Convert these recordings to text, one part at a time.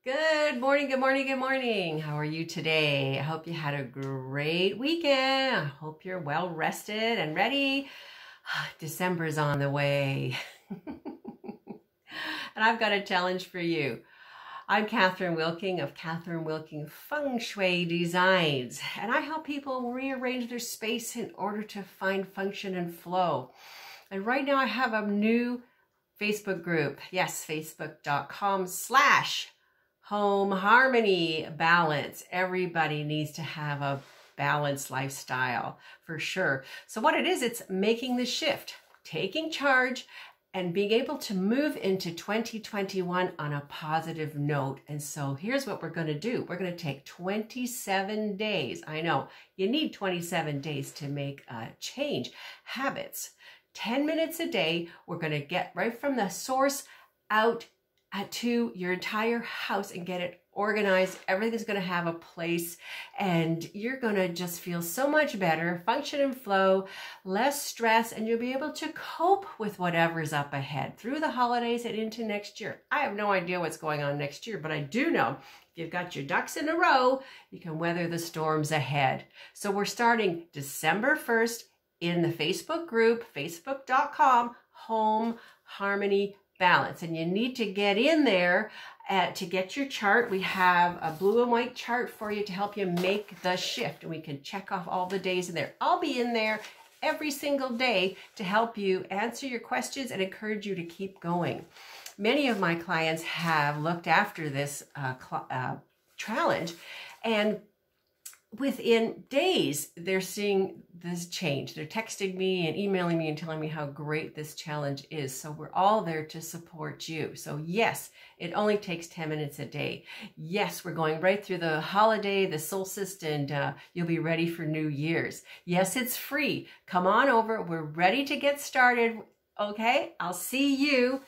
Good morning, good morning, good morning. How are you today? I hope you had a great weekend. I hope you're well rested and ready. December's on the way. And I've got a challenge for you. I'm Kathryn Wilking of Kathryn Wilking Feng Shui Designs, and I help people rearrange their space in order to find function and flow. And right now I have a new Facebook group. Yes, facebook.com/Home Harmony Balance. Everybody needs to have a balanced lifestyle for sure. So what it is, it's making the shift, taking charge, and being able to move into 2021 on a positive note. And so here's what we're going to do. We're going to take 27 days. I know you need 27 days to make a change. Habits, 10 minutes a day. We're going to get right from the source out to your entire house and get it organized. Everything's going to have a place and you're going to just feel so much better, function and flow, less stress, and you'll be able to cope with whatever's up ahead through the holidays and into next year. I have no idea what's going on next year, but I do know if you've got your ducks in a row, you can weather the storms ahead. So we're starting December 1st in the Facebook group, facebook.com/Home Harmony Balance, and you need to get in there to get your chart. We have a blue and white chart for you to help you make the shift, and we can check off all the days in there. I'll be in there every single day to help you answer your questions and encourage you to keep going. Many of my clients have looked after this challenge, and within days, they're seeing this change. They're texting me and emailing me and telling me how great this challenge is. So we're all there to support you. So yes, it only takes 10 minutes a day. Yes, we're going right through the holiday, the solstice, and you'll be ready for New Year's. Yes, it's free. Come on over. We're ready to get started. Okay, I'll see you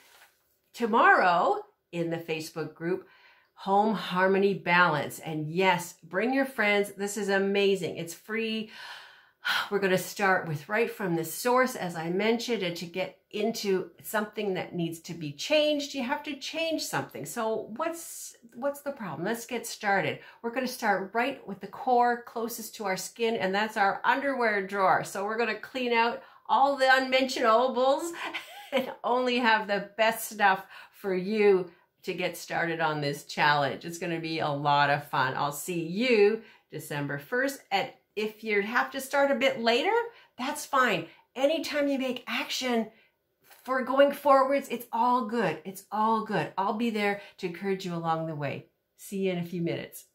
tomorrow in the Facebook group, Home Harmony Balance. And yes, bring your friends. This is amazing. It's free. We're going to start with right from the source, as I mentioned, and to get into something that needs to be changed, you have to change something. So what's the problem? Let's get started. We're going to start right with the core closest to our skin, and that's our underwear drawer. So we're going to clean out all the unmentionables and only have the best stuff for you to get started on this challenge. It's going to be a lot of fun. I'll see you December 1st. And if you have to start a bit later, that's fine. Anytime you make action for going forwards, it's all good. It's all good. I'll be there to encourage you along the way. See you in a few minutes.